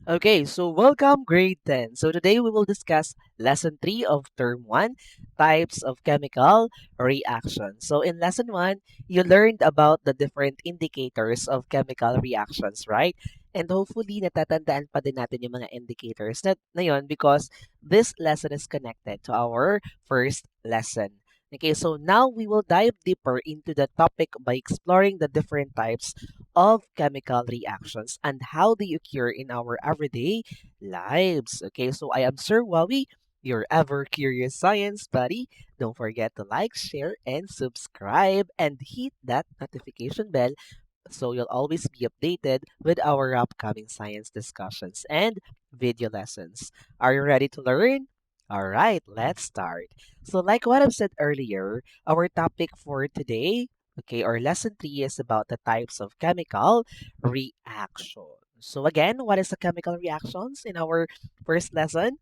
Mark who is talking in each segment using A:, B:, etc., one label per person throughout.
A: Okay, so welcome grade 10. So today we will discuss lesson 3 of term 1, types of chemical reactions. So in lesson 1, you learned about the different indicators of chemical reactions, right? And hopefully natatandaan pa din natin yung mga indicators na yun because this lesson is connected to our first lesson. Okay, so now we will dive deeper into the topic by exploring the different types of chemical reactions and how they occur in our everyday lives. Okay, so I am Sir Wawi, your ever curious science buddy. Don't forget to like, share, and subscribe and hit that notification bell so you'll always be updated with our upcoming science discussions and video lessons. Are you ready to learn? All right, let's start. So, like what I've said earlier, our topic for today, okay, or lesson 3 is about the types of chemical reactions. So, again, what is a chemical reactions in our first lesson?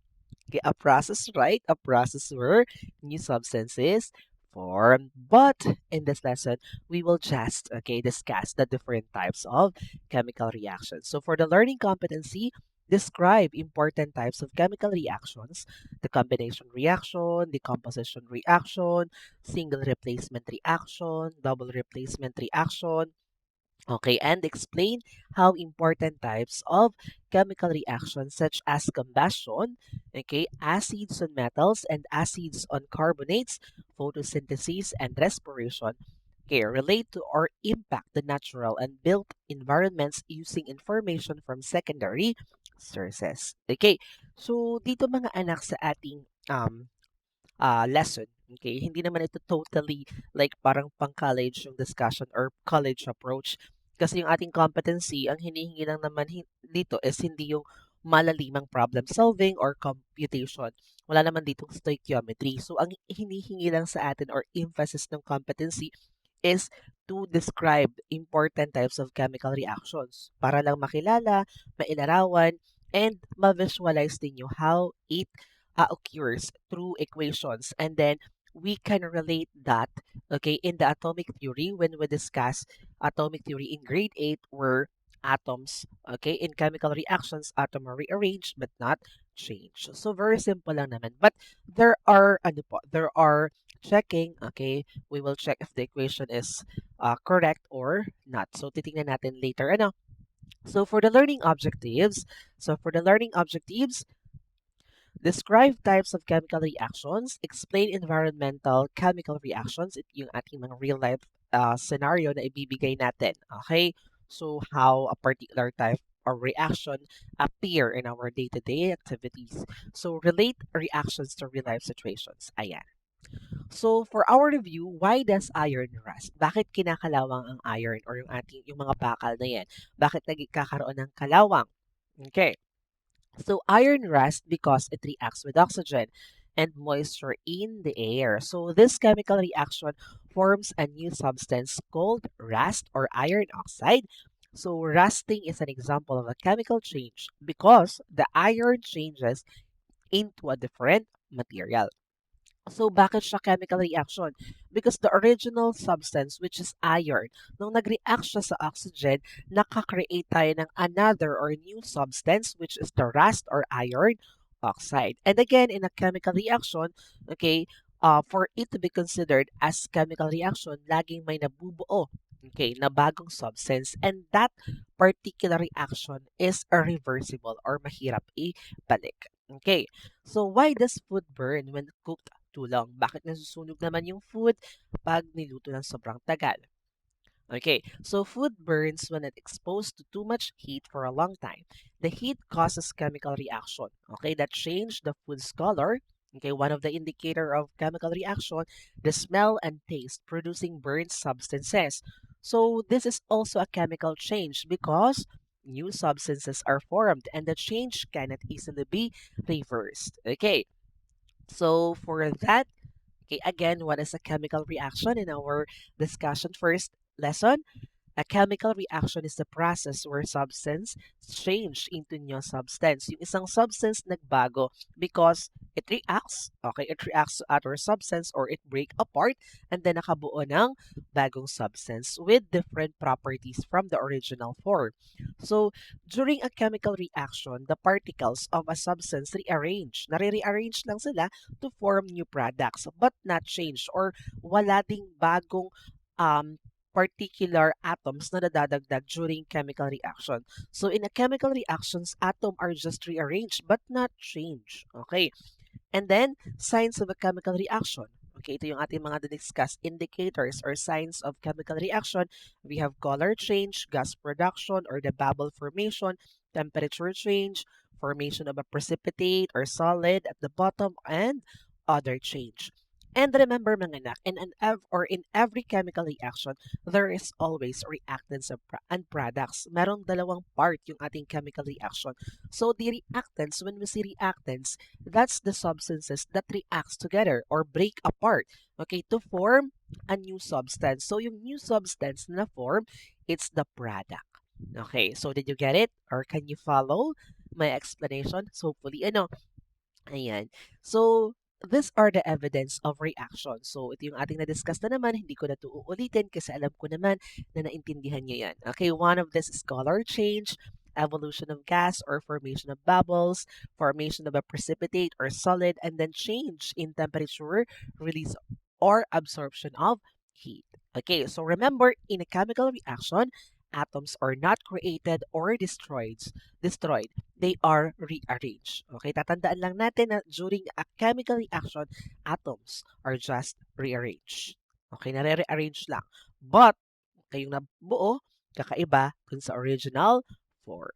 A: Okay, a process, right? A process where new substances form. But in this lesson, we will just discuss the different types of chemical reactions. So for the learning competency, describe important types of chemical reactions: the combination reaction, the composition reaction, single replacement reaction, double replacement reaction. Okay, and explain how important types of chemical reactions such as combustion, okay, acids on metals and acids on carbonates, photosynthesis and respiration, okay, relate to or impact the natural and built environments using information from secondary sources. Okay, so dito mga anak sa ating lesson. Okay, hindi naman ito totally like parang pang-college yung discussion or college approach. Kasi yung ating competency, ang hinihingi lang naman dito is hindi yung malalimang problem solving or computation. Wala naman ditong stoichiometry. So, ang hinihingi lang sa atin or emphasis ng competency is to describe important types of chemical reactions para lang makilala, mailarawan, and ma-visualize ninyo how it occurs through equations. And then we can relate that, okay, in the atomic theory when we discuss atomic theory in grade 8 where atoms, okay, in chemical reactions, atom are rearranged but not changed. So very simple lang naman. But there are checking, okay, we will check if the equation is correct or not. So titingnan natin later, ano. So for the learning objectives, describe types of chemical reactions, explain environmental chemical reactions, ito yung ating mga real life scenario na ibibigay natin. Okay? So how a particular type or reaction appear in our day-to-day activities. So relate reactions to real life situations. Ayan. So for our review, why does iron rust? Bakit kinakalawang ang iron or yung mga bakal na yan? Bakit nagkakaroon ng kalawang? Okay. So iron rust because it reacts with oxygen and moisture in the air. So this chemical reaction forms a new substance called rust or iron oxide. So rusting is an example of a chemical change because the iron changes into a different material. So bakit siya chemical reaction? Because the original substance, which is iron, nung nag-react siya sa oxygen, nakakreate tayo ng another or new substance, which is the rust or iron oxide. And again, in a chemical reaction, okay, for it to be considered as chemical reaction, laging may nabubuo, okay, na bagong substance. And that particular reaction is irreversible or mahirap ibalik. Okay, so why does food burn when cooked too long? Bakit nasusunog naman yung food pag niluto ng sobrang tagal? Okay, so food burns when it's exposed to too much heat for a long time. The heat causes chemical reaction, okay, that change the food's color. Okay, one of the indicator of chemical reaction, the smell and taste, producing burnt substances. So this is also a chemical change because new substances are formed and the change cannot easily be reversed. Okay, so for that, okay, again, what is a chemical reaction in our discussion first lesson? A chemical reaction is the process where substance change into new substance. Yung isang substance nagbago because it reacts, okay, it reacts to other substance or it break apart and then nakabuo ng bagong substance with different properties from the original form. So, during a chemical reaction, the particles of a substance rearrange. Nare-rearrange lang sila to form new products but not change or wala ding bagong particular atoms na nadadagdag during chemical reaction. So in a chemical reactions, atoms are just rearranged but not changed. Okay. And then, signs of a chemical reaction. Okay, ito yung ating mga discuss indicators or signs of chemical reaction. We have color change, gas production or the bubble formation, temperature change, formation of a precipitate or solid at the bottom, and other change. And remember mga anak, in every chemical reaction, there is always reactants and products. Merong dalawang part yung ating chemical reaction. So the reactants, when we see reactants, that's the substances that reacts together or break apart, okay, to form a new substance. So yung new substance na form, it's the product. Okay, so did you get it? Or can you follow my explanation? So hopefully, ayan. So, these are the evidence of reaction. So, ito yung ating na-discuss na naman. Hindi ko na ito uulitin kasi alam ko naman na naintindihan nyo yan. Okay, one of this is color change, evolution of gas or formation of bubbles, formation of a precipitate or solid, and then change in temperature, release or absorption of heat. Okay, so remember, in a chemical reaction, atoms are not created or destroyed. They are rearranged. Okay, tatandaan lang natin na during a chemical reaction, atoms are just rearranged. Okay, nare-rearrange lang. But, kayong nabuo, kakaiba dun sa original form.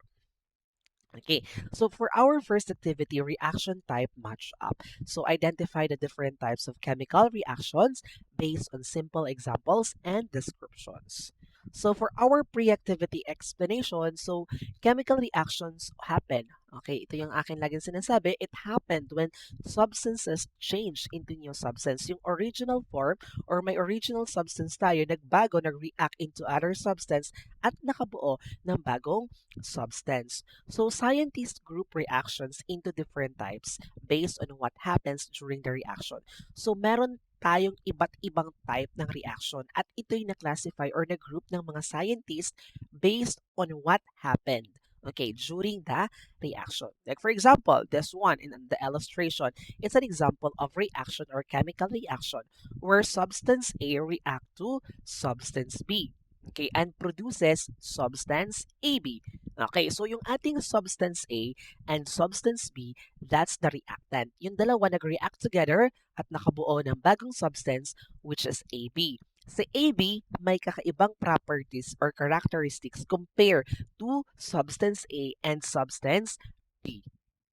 A: Okay, so for our first activity, reaction type match up. So identify the different types of chemical reactions based on simple examples and descriptions. So for our pre-activity explanation, so chemical reactions happen. Okay, ito yung akin laging sinasabi, it happened when substances change into new substance. Yung original form or may original substance tayo, nagbago, nag-react into other substance at nakabuo ng bagong substance. So scientists group reactions into different types based on what happens during the reaction. So meron tayong iba't ibang type ng reaction at ito'y na-classify or na-group ng mga scientists based on what happened. Okay, during the reaction. Like for example, this one in the illustration, it's an example of reaction or chemical reaction where substance A react to substance B. Okay, and produces substance AB. Okay, so yung ating substance A and substance B, that's the reactant. Yung dalawa nag-react together at nakabuo ng bagong substance which is AB. Sa AB, may kakaibang properties or characteristics compared to substance A and substance B.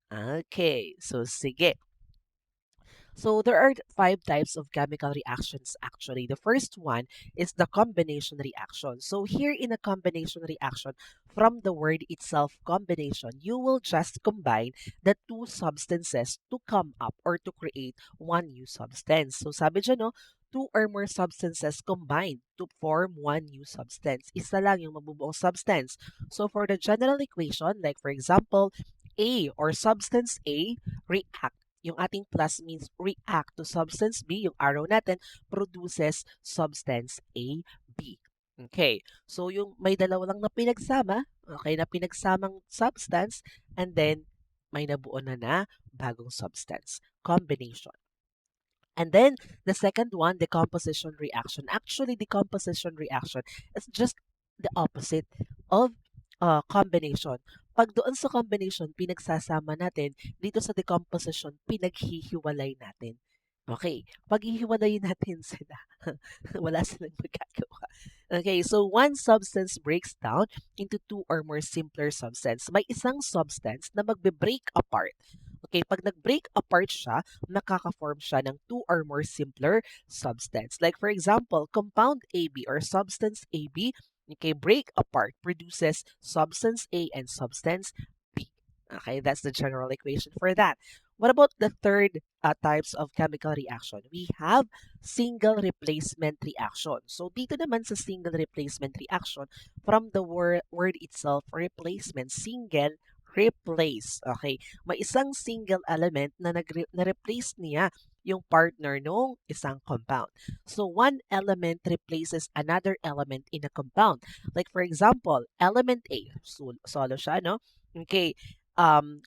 A: Okay, so sige. So there are five types of chemical reactions actually. The first one is the combination reaction. So here in a combination reaction, from the word itself, combination, you will just combine the two substances to come up or to create one new substance. So sabi dyan, no, two or more substances combined to form one new substance. Isa lang yung mabubuong substance. So for the general equation, like for example, A or substance A react, yung ating plus means react to substance B, yung arrow natin, produces substance A, B. Okay, so yung may dalawa lang na pinagsama, okay, na pinagsamang substance, and then may nabuo na bagong substance. Combination. And then the second one, decomposition reaction. Actually, decomposition reaction is just the opposite of combination. Pag doon sa combination, pinagsasama natin, dito sa decomposition, pinaghihiwalay natin. Okay, paghihiwalayin natin sila, wala silang magagawa. Okay, so one substance breaks down into two or more simpler substance. May isang substance na magbe-break apart. Okay, pag nag-break apart siya, nakaka-form siya ng two or more simpler substance. Like for example, compound AB or substance AB, okay, break apart produces substance A and substance B. Okay, that's the general equation for that. What about the third types of chemical reaction? We have single replacement reaction. So dito naman sa single replacement reaction, from the word itself, replacement, single, replace. Okay, may isang single element na na-replace niya yung partner nung isang compound. So one element replaces another element in a compound. Like for example, element A, solo siya, no? Okay,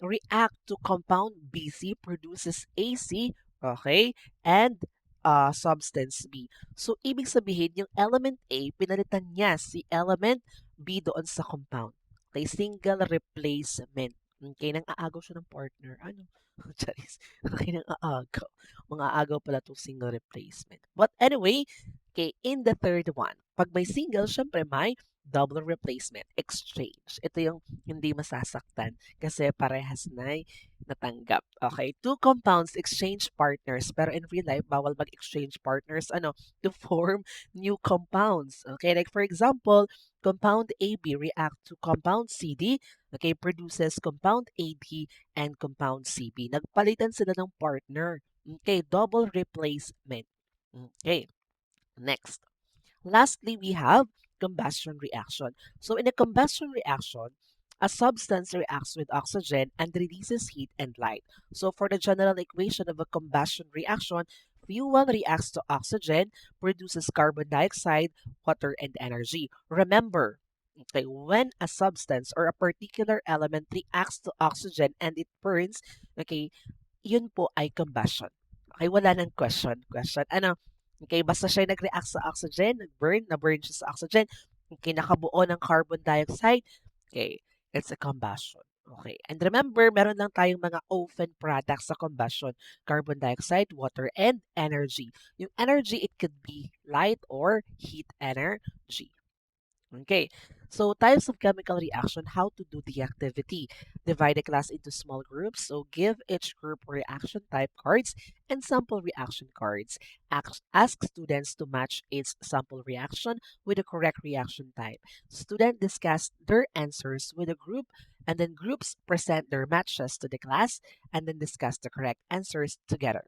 A: react to compound BC produces AC, okay, and substance B. So, ibig sabihin, yung element A, pinalitan niya si element B doon sa compound. Okay, single replacement. Okay, nang aagaw siya ng partner. Ano? Charis. Okay, nang aagaw. Mga aagaw pala itong single replacement. But anyway, okay, in the third one, pag may single, syempre may double replacement, exchange. Ito yung hindi masasaktan kasi parehas na natanggap. Okay, two compounds exchange partners pero in real life bawal mag-exchange partners to form new compounds. Okay, like for example, compound AB react to compound CD, okay, produces compound AD and compound CB. Nagpalitan sila ng partner. Okay, double replacement. Okay, next. Lastly, we have combustion reaction. So in a combustion reaction, a substance reacts with oxygen and releases heat and light. So for the general equation of a combustion reaction, fuel reacts to oxygen, produces carbon dioxide, water, and energy. Remember, okay, when a substance or a particular element reacts to oxygen and it burns, okay, yun po ay combustion. Okay, wala nang question. Question, okay, basta siya nag-react sa oxygen, na-burn siya sa oxygen, okay, nakabuo ng carbon dioxide, okay, it's a combustion. Okay, and remember, meron lang tayong mga open products sa combustion, carbon dioxide, water, and energy. Yung energy, it could be light or heat energy. Okay, so types of chemical reaction, how to do the activity. Divide the class into small groups. So give each group reaction type cards and sample reaction cards. Ask students to match its sample reaction with the correct reaction type. Students discuss their answers with a group and then groups present their matches to the class and then discuss the correct answers together.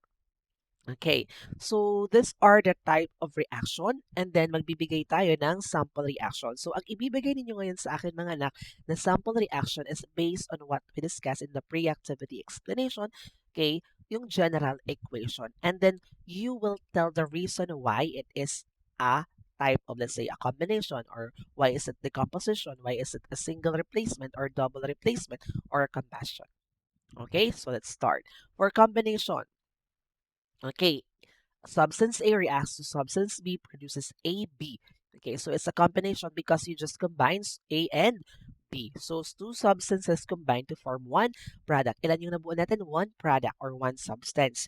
A: Okay, so these are the type of reaction and then magbibigay tayo ng sample reaction. So ang ibibigay ninyo ngayon sa akin mga anak na sample reaction is based on what we discussed in the pre-activity explanation, okay, yung general equation. And then you will tell the reason why it is a type of, let's say, a combination, or why is it decomposition, why is it a single replacement or double replacement or a combustion. Okay, so let's start. For combination, okay, substance A reacts to substance B, produces AB. Okay, so it's a combination because you just combines A and B. So two substances combine to form one product. Ilan yung nabuo natin? One product or one substance.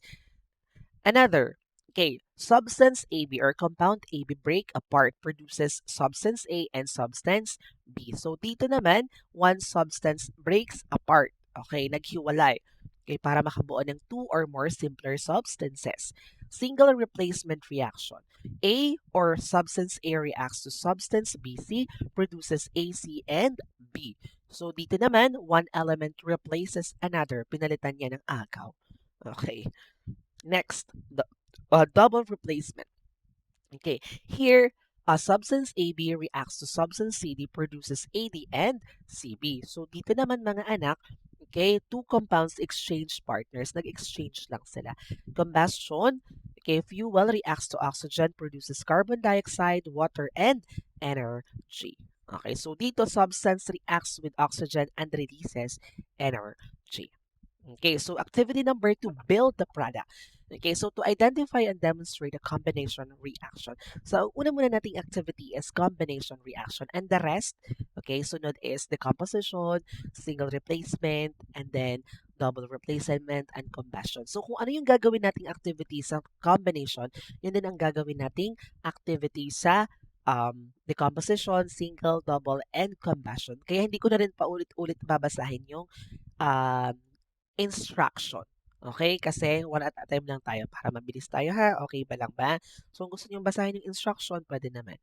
A: Another, okay, substance AB or compound AB break apart, produces substance A and substance B. So dito naman, one substance breaks apart. Okay, naghiwalay. Okay, para makabuo ng two or more simpler substances. Single replacement reaction. A or substance A reacts to substance BC, produces AC and B. So dito naman, one element replaces another. Pinalitan niya ng agaw. Okay. Next, the double replacement. Okay, here substance AB reacts to substance CD, produces AD and CB. So dito naman mga anak, okay, two compounds exchange partners, nag-exchange lang sila. Combustion, okay, fuel reacts to oxygen, produces carbon dioxide, water, and energy. Okay, so dito substance reacts with oxygen and releases energy. Okay, so activity number two, build the product. Okay, so to identify and demonstrate a combination reaction. So, una muna nating activity is combination reaction. And the rest, okay, sunod is decomposition, single replacement, and then double replacement and combustion. So, kung ano yung gagawin nating activity sa combination, yun din ang gagawin nating activity sa decomposition, single, double, and combustion. Kaya hindi ko na rin paulit-ulit babasahin yung um, instruction. Okay? Kasi one at a time lang tayo para mabilis tayo ha. Okay ba lang ba? So, kung gusto nyo basahin yung instruction, pwede naman.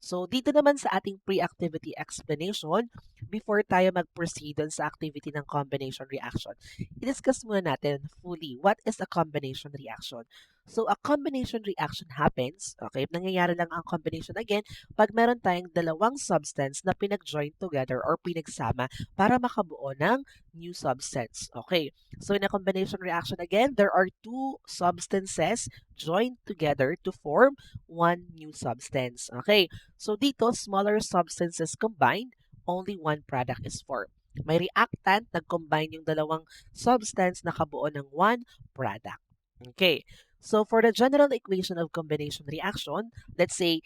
A: So, dito naman sa ating pre-activity explanation, before tayo mag-proceed dun sa activity ng combination reaction, i-discuss muna natin fully what is a combination reaction. So, a combination reaction happens, okay, nangyayari lang ang combination again pag meron tayong dalawang substance na pinag-join together or pinagsama para makabuo ng new substance. Okay, so in a combination reaction again, there are two substances joined together to form one new substance. Okay, so dito, smaller substances combined, only one product is formed. May reactant, nag-combine yung dalawang substance na kabuo ng one product. Okay, so for the general equation of combination reaction, let's say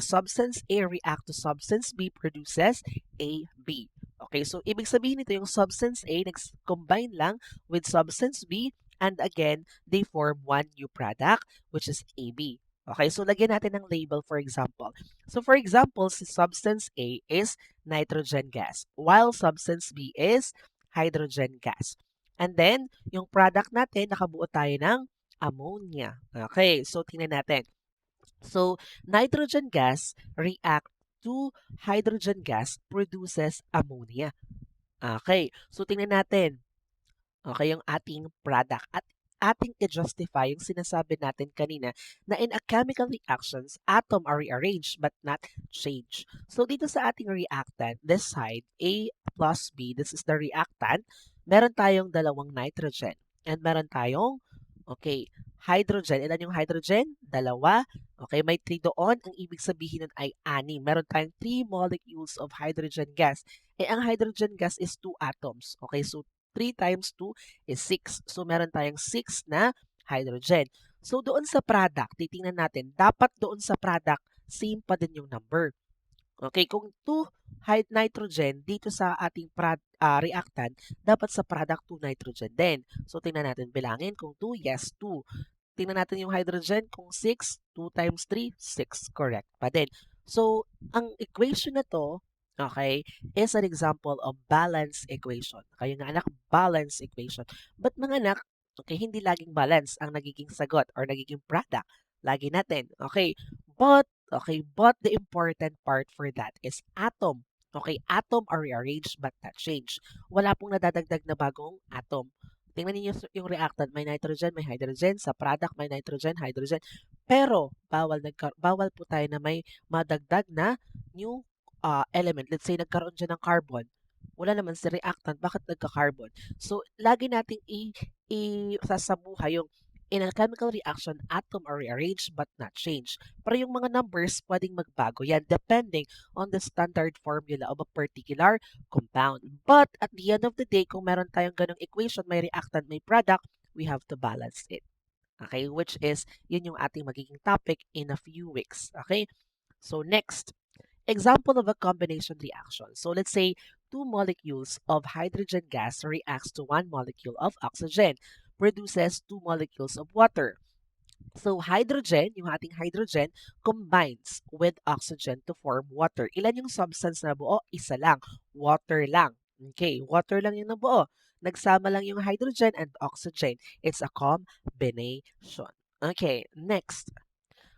A: substance A react to substance B produces AB. Okay, so ibig sabihin nito yung substance A nag-combine lang with substance B and again, they form one new product which is AB. Okay, so lagyan natin ng label for example. So for example, si substance A is nitrogen gas, while substance B is hydrogen gas. And then, yung product natin, nakabuo tayo ng ammonia. Okay, so tingnan natin. So, nitrogen gas react to hydrogen gas produces ammonia. Okay, so tingnan natin. Okay, yung ating product. At ating i-justify yung sinasabi natin kanina na in a chemical reactions, atom are rearranged but not changed. So dito sa ating reactant, this side, A plus B, this is the reactant, meron tayong dalawang nitrogen. And meron tayong, okay, hydrogen. Ilan yung hydrogen? Dalawa. Okay, may 3 doon. Ang ibig sabihin nun ay 6. Meron tayong 3 molecules of hydrogen gas. Eh, ang hydrogen gas is 2 atoms. Okay, so 3 times 2 is 6. So, meron tayong 6 na hydrogen. So, doon sa product, titingnan natin, dapat doon sa product, same pa din yung number. Okay, kung 2 nitrogen dito sa ating reactant, dapat sa product 2 nitrogen din. So, tingnan natin bilangin kung 2, yes, 2. Tingnan natin yung hydrogen kung 6, 2 times 3, 6. Correct pa din. So, ang equation na to, okay, is an example of balance equation. Kayo nga anak, balance equation. But mga anak, okay, hindi laging balance ang nagiging sagot or nagiging product. Lagi natin, okay? But the important part for that is atom. Okay, atom are rearranged but not changed. Wala pong nadadagdag na bagong atom. Tingnan niyo yung reactant, may nitrogen, may hydrogen. Sa product, may nitrogen, hydrogen. Pero, bawal po tayo na may madagdag na new element. Let's say, nagkaroon dyan ng carbon. Wala naman si reactant, bakit nagka-carbon? So, lagi nating sasabuhay yung in a chemical reaction, atom are rearranged but not changed. Pero yung mga numbers, pwedeng magbago yan depending on the standard formula of a particular compound. But at the end of the day, kung meron tayong ganong equation, may reactant, may product, we have to balance it. Okay, which is, yun yung ating magiging topic in a few weeks. Okay, so next, example of a combination reaction. So let's say two molecules of hydrogen gas reacts to one molecule of oxygen, produces two molecules of water. So hydrogen, yung ating hydrogen, combines with oxygen to form water. Ilan yung substance na buo? Isa lang. Water lang. Okay, water lang yung nabuo. Nagsama lang yung hydrogen and oxygen. It's a combination. Okay, next.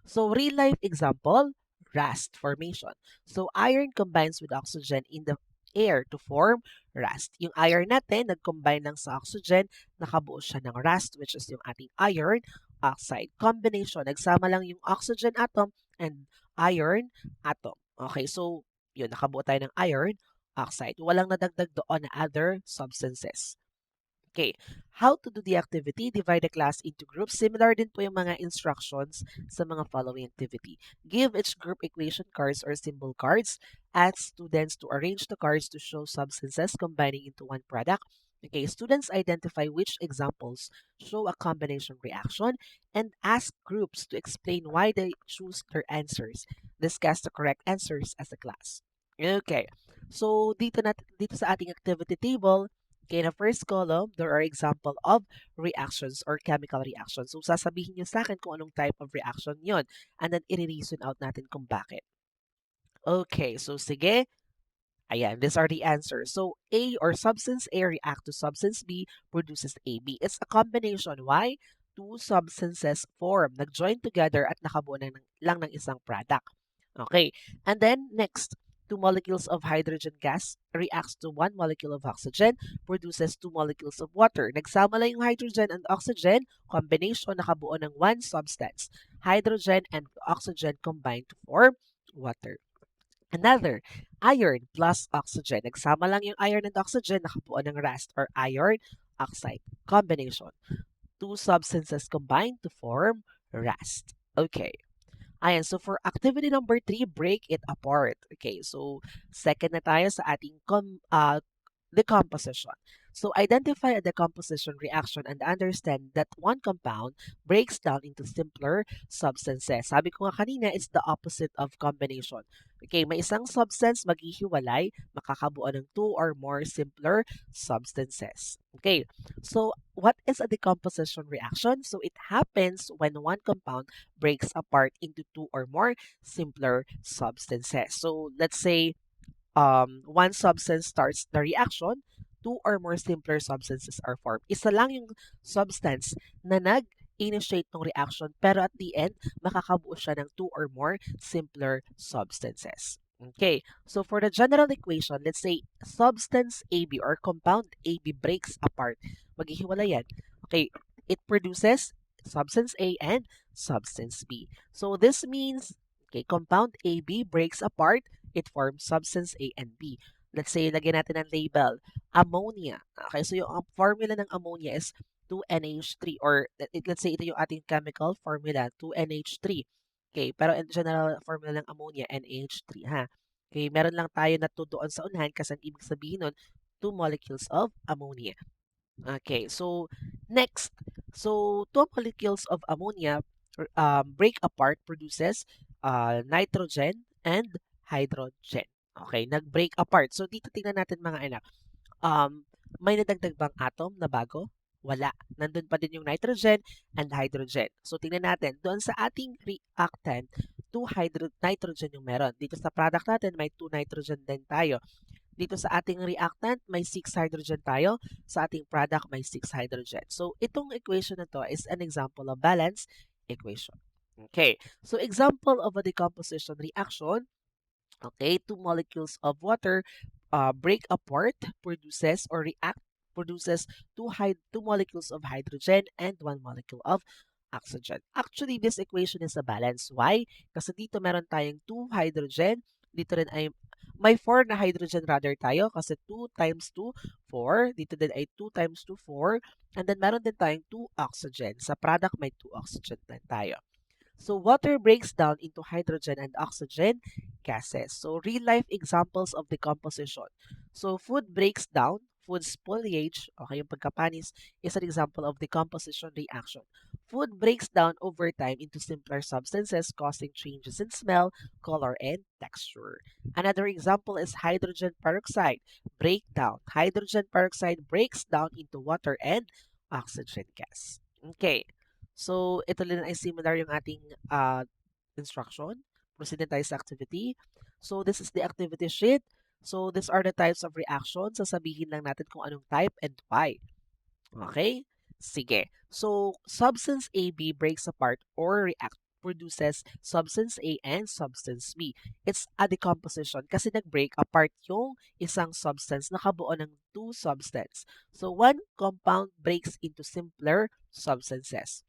A: So real life example, rust formation. So iron combines with oxygen in the air to form rust. Yung iron natin, nag-combine lang sa oxygen, nakabuo siya ng rust, which is yung ating iron oxide. Combination, nagsama lang yung oxygen atom and iron atom. Okay, so yun, nakabuo tayo ng iron oxide. Walang nadagdag doon na other substances. Okay, how to do the activity? Divide the class into groups. Similar din po yung mga instructions sa mga following activity. Give each group equation cards or symbol cards. Ask students to arrange the cards to show substances combining into one product. Okay, students identify which examples show a combination reaction and ask groups to explain why they choose their answers. Discuss the correct answers as a class. Okay, so dito sa ating activity table, okay, in the first column, there are example of reactions or chemical reactions. So, sasabihin nyo sa akin kung anong type of reaction yon, and then i-reason out natin kung bakit. Okay, so sige. Ayan, these are the answers. So, A or substance A react to substance B produces AB. It's a combination. Why? Two substances form, nag-join together at nakabuo lang ng isang product. Okay. And then next, two molecules of hydrogen gas reacts to one molecule of oxygen, produces two molecules of water. Nagsama lang yung hydrogen and oxygen, combination nakabuo ng one substance. Hydrogen and oxygen combine to form water. Another, iron plus oxygen. Nagsama lang yung iron and oxygen, nakabuo ng rust or iron oxide combination. Two substances combine to form rust. Okay. Ayan, so for activity number 3, break it apart. Okay, so second na tayo sa ating decomposition. So identify a decomposition reaction and understand that one compound breaks down into simpler substances. Sabi ko nga kanina, it's the opposite of combination. Okay, may isang substance maghihiwalay, makakabuo ng two or more simpler substances. Okay, so what is a decomposition reaction? So it happens when one compound breaks apart into two or more simpler substances. So let's say one substance starts the reaction, two or more simpler substances are formed. Isa lang yung substance na nag-initiate ng reaction, pero at the end, makakabuo siya ng two or more simpler substances. Okay, so for the general equation, let's say substance AB or compound AB breaks apart. Maghihiwalay yan. Okay, it produces substance A and substance B. So this means, okay, compound AB breaks apart, it forms substance A and B. Let's say, lagyan natin ng label, ammonia. Okay, so yung formula ng ammonia is 2NH3 or let's say ito yung ating chemical formula, 2NH3. Okay, pero in general formula ng ammonia, NH3 ha. Okay, meron lang tayo na 2 doon sa unahan kasi ang ibig sabihin nun, two molecules of ammonia. Okay, so next, so two molecules of ammonia break apart, produces nitrogen and hydrogen. Okay, nag-break apart. So dito tingnan natin mga anak. May nadagdag bang atom na bago? Wala. Nandun pa din yung nitrogen and hydrogen. So tingnan natin, doon sa ating reactant, nitrogen yung meron. Dito sa product natin, may 2 nitrogen din tayo. Dito sa ating reactant, may 6 hydrogen tayo. Sa ating product, may 6 hydrogen. So, itong equation na to is an example of balance equation. Okay. So, example of a decomposition reaction. Okay, two molecules of water break apart, produces two molecules of hydrogen and one molecule of oxygen. Actually, this equation is a balance. Why? Kasi dito meron tayong 2 hydrogen, dito rin ay may 4 na hydrogen rather tayo kasi 2 times 2, 4. Dito din ay 2 times 2, 4. And then meron din tayong 2 oxygen. Sa product may 2 oxygen din tayo. So water breaks down into hydrogen and oxygen gases. So real life examples of decomposition. So food breaks down, food spoilage, okay, yung pagkapanis is an example of decomposition reaction. Food breaks down over time into simpler substances causing changes in smell, color, and texture. Another example is hydrogen peroxide breakdown. Hydrogen peroxide breaks down into water and oxygen gas. Okay. So, ito din ay similar yung ating instruction. Proceed na tayo sa activity. So, this is the activity sheet. So, these are the types of reactions. Sasabihin lang natin kung anong type and why. Okay? Sige. So, substance AB breaks apart or react produces substance A and substance B. It's a decomposition kasi nag-break apart yung isang substance na kabuo ng two substance. So, one compound breaks into simpler substances.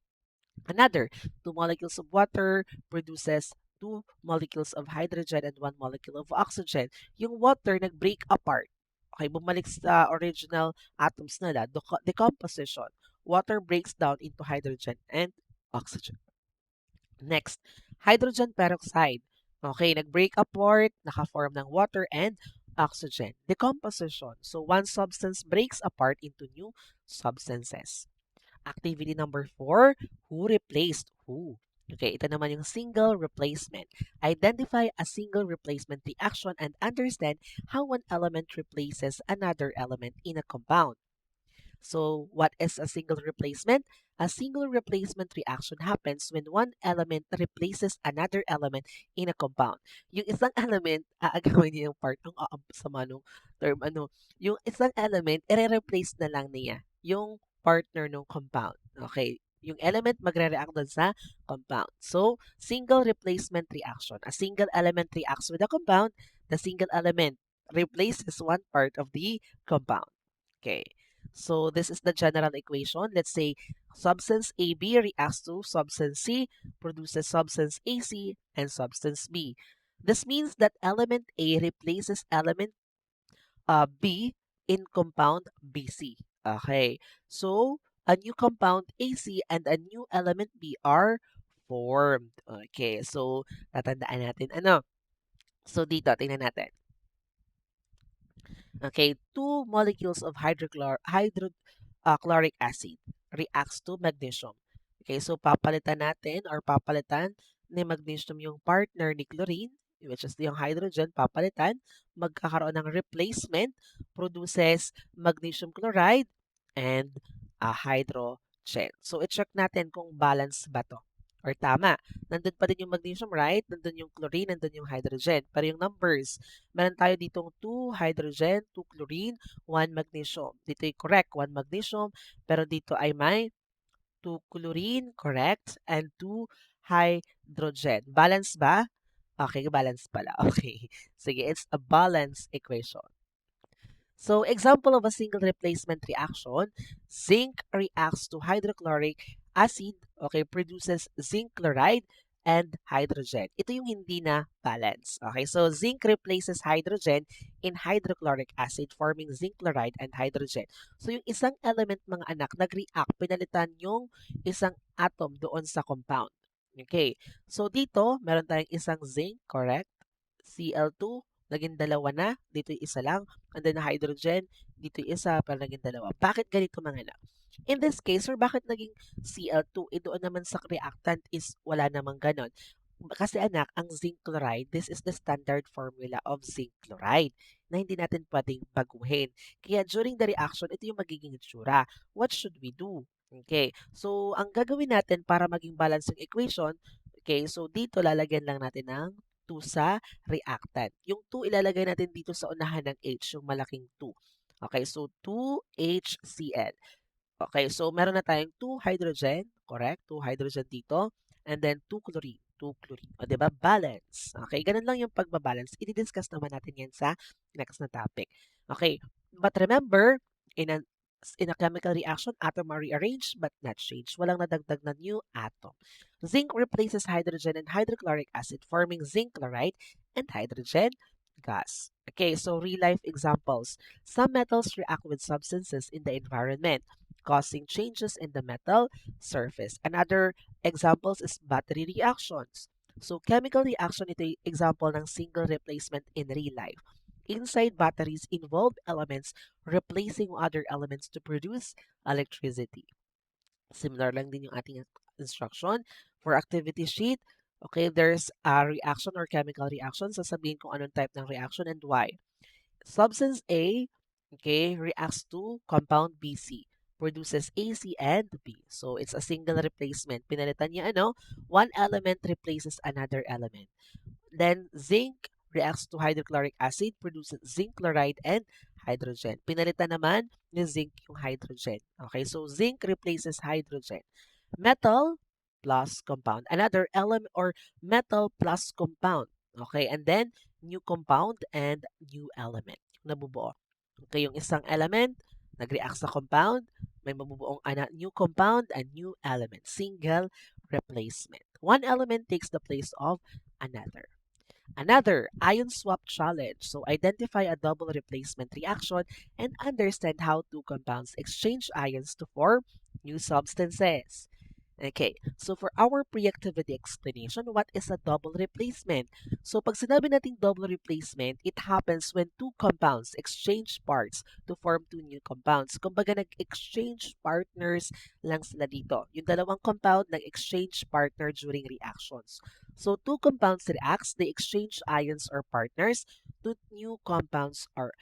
A: Another, two molecules of water produces two molecules of hydrogen and one molecule of oxygen. Yung water nag-break apart. Okay, bumalik sa original atoms nila, decomposition. Water breaks down into hydrogen and oxygen. Next, hydrogen peroxide. Okay, nag-break apart, naka-form ng water and oxygen. Decomposition. So, one substance breaks apart into new substances. Activity number 4, who replaced who? Okay, ito naman yung single replacement. Identify a single replacement reaction and understand how one element replaces another element in a compound. So, what is a single replacement? A single replacement reaction happens when one element replaces another element in a compound. Yung isang element, aagawin niya yung part ng sama nung term, yung isang element, i-replace na lang niya yung partner ng compound. Okay? Yung element magre-react dun sa compound. So, single replacement reaction. A single element reacts with a compound. The single element replaces one part of the compound. Okay. So, this is the general equation. Let's say substance AB reacts to substance C, produces substance AC, and substance B. This means that element A replaces element B in compound BC. Okay. So, a new compound AC and a new element B are formed. Okay. So, tatandaan natin ano. So, dito, tingnan natin. Okay, two molecules of hydrochloric acid reacts to magnesium. Okay, so papalitan natin or papalitan ni magnesium yung partner ni chlorine, which is yung hydrogen, papalitan, magkakaroon ng replacement, produces magnesium chloride and hydrogen. So, i-check natin kung balance ba to or tama. Nandun pa din yung magnesium, right? Nandun yung chlorine, nandun yung hydrogen. Pero yung numbers, meron tayo ditong 2 hydrogen, 2 chlorine, 1 magnesium. Dito ay correct, 1 magnesium. Pero dito ay may 2 chlorine, correct, and 2 hydrogen. Balance ba? Okay, balance pala. Okay. Sige, it's a balance equation. So, example of a single replacement reaction, zinc reacts to hydrochloric acid, okay, produces zinc chloride and hydrogen. Ito yung hindi na balance. Okay, so zinc replaces hydrogen in hydrochloric acid forming zinc chloride and hydrogen. So, yung isang element mga anak nag-react, pinalitan yung isang atom doon sa compound. Okay, so dito, meron tayong isang zinc, correct? Cl2, naging dalawa na, dito yung isa lang, and then hydrogen, dito yung isa, pero naging dalawa. Bakit ganito mga anak? In this case, or bakit naging Cl2? Doon naman sa reactant is wala namang ganon. Kasi anak, ang zinc chloride, this is the standard formula of zinc chloride na hindi natin pwedeng baguhin. Kaya during the reaction, ito yung magiging itsura. What should we do? Okay, so ang gagawin natin para maging balance yung equation, okay, so dito lalagyan lang natin ng 2 sa reactant. Yung 2 ilalagay natin dito sa unahan ng H, yung malaking 2. Okay, so 2HCl. Okay, so meron na tayong 2 hydrogen, correct? 2 hydrogen dito, and then 2 chlorine. 2 chlorine. O, diba? Balance. Okay, ganun lang yung pagbabalance. I-discuss naman natin yan sa next na topic. Okay, but remember, in a, in a chemical reaction, atom are rearranged but not changed. Walang nadagdag na new atom. Zinc replaces hydrogen and hydrochloric acid, forming zinc chloride and hydrogen gas. Okay, so real-life examples. Some metals react with substances in the environment causing changes in the metal surface. Another examples is battery reactions. So, chemical reaction, ito yung example ng single replacement in real life. Inside batteries involve elements replacing other elements to produce electricity. Similar lang din yung ating instruction. For activity sheet, okay, there's a reaction or chemical reaction. Sasabihin kung anong type ng reaction and why. Substance A, okay, reacts to compound BC, produces AC and B. So, it's a single replacement. Pinalitan niya ano? One element replaces another element. Then, zinc reacts to hydrochloric acid, produces zinc chloride and hydrogen. Pinalitan naman ni zinc yung hydrogen. Okay, so zinc replaces hydrogen. Metal plus compound. Another element or metal plus compound. Okay, and then new compound and new element. Nabubuo. Okay, yung isang element, nag-react sa compound, may mabubuong new compound and new element. Single replacement. One element takes the place of another. Another, ion swap challenge. So identify a double replacement reaction and understand how two compounds exchange ions to form new substances. Okay, so for our pre-activity explanation, what is a double replacement? So pag sinabi nating double replacement, it happens when two compounds exchange parts to form two new compounds. Kumbaga nag-exchange partners lang sila dito. Yung dalawang compound nag-exchange partner during reactions. So two compounds reacts, they exchange ions or partners, two new compounds are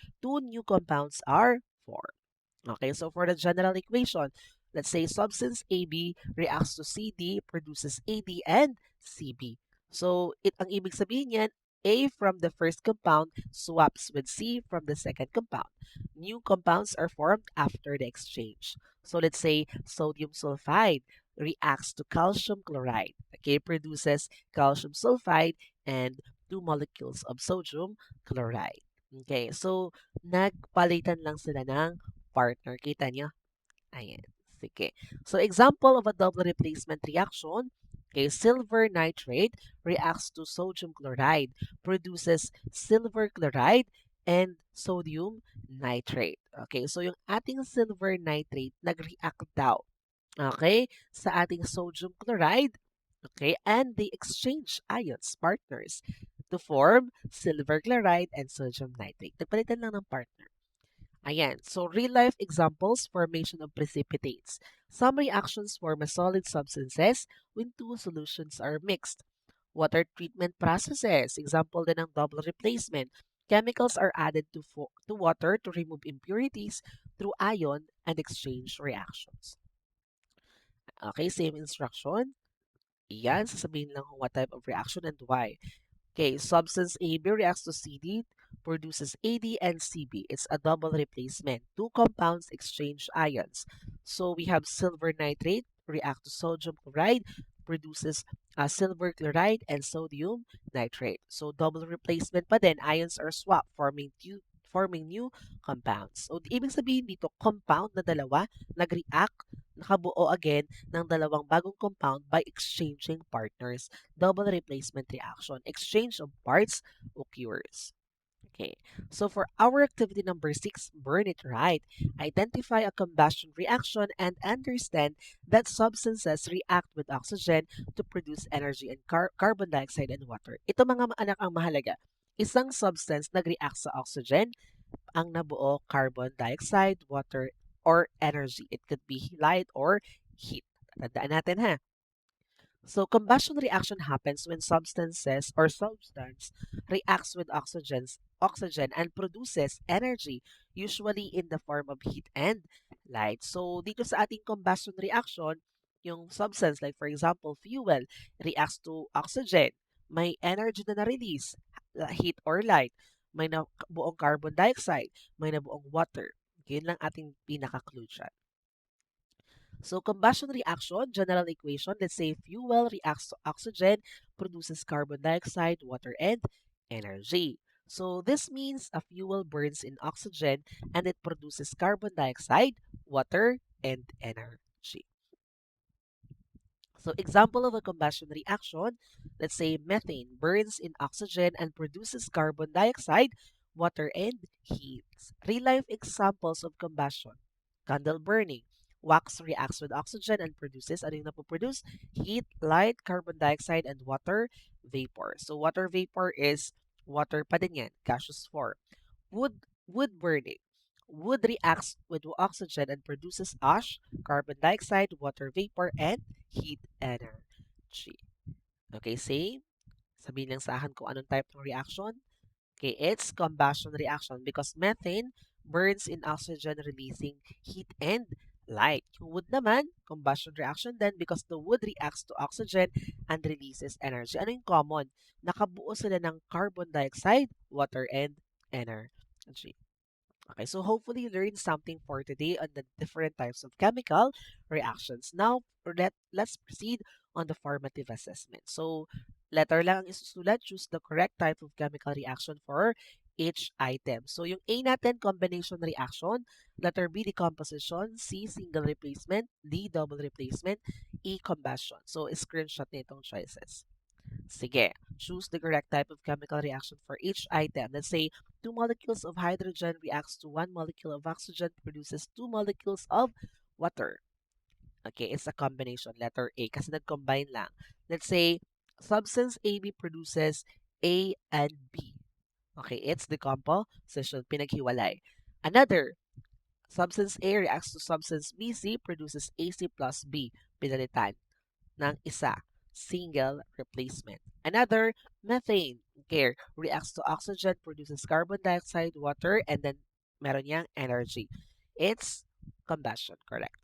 A: formed. Okay, so for the general equation, let's say substance AB reacts to CD, produces AD and CB. So, ang ibig sabihin niyan, A from the first compound swaps with C from the second compound. New compounds are formed after the exchange. So, let's say sodium sulfide reacts to calcium chloride. Okay, produces calcium sulfide and two molecules of sodium chloride. Okay, so nagpalitan lang sila ng partner. Kita nyo? Ayan. Sige. So, example of a double replacement reaction, okay, silver nitrate reacts to sodium chloride, produces silver chloride and sodium nitrate. Okay, so yung ating silver nitrate nag-react daw, okay, sa ating sodium chloride, okay, and they exchange ions, partners, to form silver chloride and sodium nitrate. Nagpalitan lang ng partner. Ayan. So, real-life examples, formation of precipitates. Some reactions form a solid substances when two solutions are mixed. Water treatment processes. Example din ng double replacement. Chemicals are added to water to remove impurities through ion and exchange reactions. Okay, same instruction. Yan, sasabihin lang kung what type of reaction and why. Okay, substance AB reacts to CD, produces AD and CB. It's a double replacement. Two compounds exchange ions. So we have silver nitrate react to sodium chloride, produces silver chloride and sodium nitrate. So double replacement pa din, ions are swapped, forming new compounds. So ibig sabihin dito, compound na dalawa nag-react, nakabuo again ng dalawang bagong compound by exchanging partners. Double replacement reaction. Exchange of parts occurs. Okay, so for our activity number 6, burn it right. Identify a combustion reaction and understand that substances react with oxygen to produce energy and carbon dioxide and water. Ito mga anak ang mahalaga. Isang substance nag-react sa oxygen, ang nabuo carbon dioxide, water, or energy. It could be light or heat. Tandaan natin ha. So combustion reaction happens when substance reacts with oxygen and produces energy, usually in the form of heat and light. So dito sa ating combustion reaction, yung substance like for example fuel reacts to oxygen, may energy na na-release, heat or light, may nabuong carbon dioxide, may nabuong water. Yun lang ating pinaka-clue dyan. So combustion reaction, general equation, let's say fuel reacts to oxygen, produces carbon dioxide, water, and energy. So this means a fuel burns in oxygen and it produces carbon dioxide, water, and energy. So example of a combustion reaction, let's say methane burns in oxygen and produces carbon dioxide, water, and heat. Real-life examples of combustion. Candle burning. Wax reacts with oxygen and produces, ano yung napoproduce? Heat, light, carbon dioxide, and water vapor. So water vapor is water pa din yan, gaseous form. Wood burning. Wood reacts with oxygen and produces ash, carbon dioxide, water vapor, and heat energy. Okay, same. Sabihin lang sa akin kung anong type ng reaction. Okay, it's combustion reaction because methane burns in oxygen releasing heat and light. Yung wood naman, combustion reaction then because the wood reacts to oxygen and releases energy. Ano yung common? Nakabuo sila ng carbon dioxide, water, and energy. Okay, so hopefully you learned something for today on the different types of chemical reactions. Now, let's proceed on the formative assessment. So, letter lang ang isusulat, choose the correct type of chemical reaction for each item. So, yung A natin, combination reaction. Letter B, decomposition. C, single replacement. D, double replacement. E, combustion. So, screenshot na itong choices. Sige, choose the correct type of chemical reaction for each item. Let's say, two molecules of hydrogen reacts to one molecule of oxygen, produces two molecules of water. Okay, it's a combination, letter A, kasi nag-combine lang. Let's say, substance AB produces A and B. Okay, it's decomposition, pinaghiwalay. Another, substance A reacts to substance BC, produces AC plus B, pinalitan ng isa, single replacement. Another, methane, okay, reacts to oxygen, produces carbon dioxide, water, and then meron niyang energy. It's combustion, correct.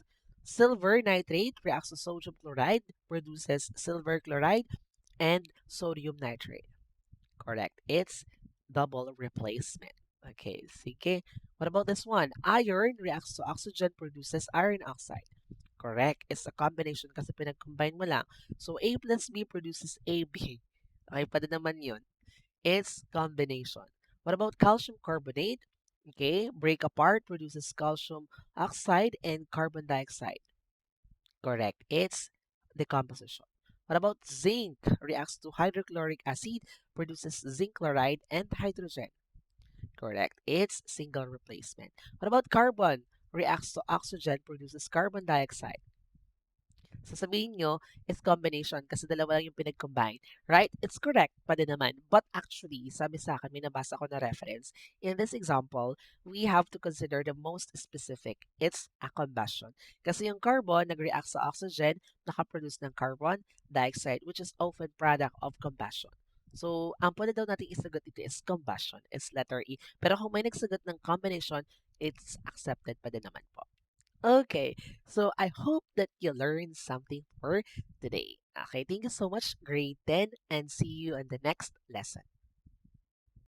A: Silver nitrate reacts to sodium chloride, produces silver chloride and sodium nitrate. Correct. It's double replacement. Okay, sige. What about this one? Iron reacts to oxygen, produces iron oxide. Correct. It's a combination kasi pinag-combine mo lang. So, A plus B produces AB. Okay pa din naman yun. It's combination. What about calcium carbonate? Okay, break apart produces calcium oxide and carbon dioxide. Correct. It's decomposition. What about zinc? Reacts to hydrochloric acid, produces zinc chloride and hydrogen. Correct. It's single replacement. What about carbon? Reacts to oxygen, produces carbon dioxide. Sasabihin nyo, it's combination kasi dalawa lang yung pinag-combine. Right? It's correct pa din naman. But actually, sabi sa akin, may nabasa ko na reference. In this example, we have to consider the most specific. It's a combustion. Kasi yung carbon, nag-react sa oxygen, nakaproduce ng carbon dioxide, which is often product of combustion. So, ang pwede daw natin isagot dito is combustion. It's letter E. Pero kung may nagsagot ng combination, it's accepted pa din naman po. Okay, so I hope that you learned something for today. Okay, thank you so much, grade 10, and see you in the next lesson.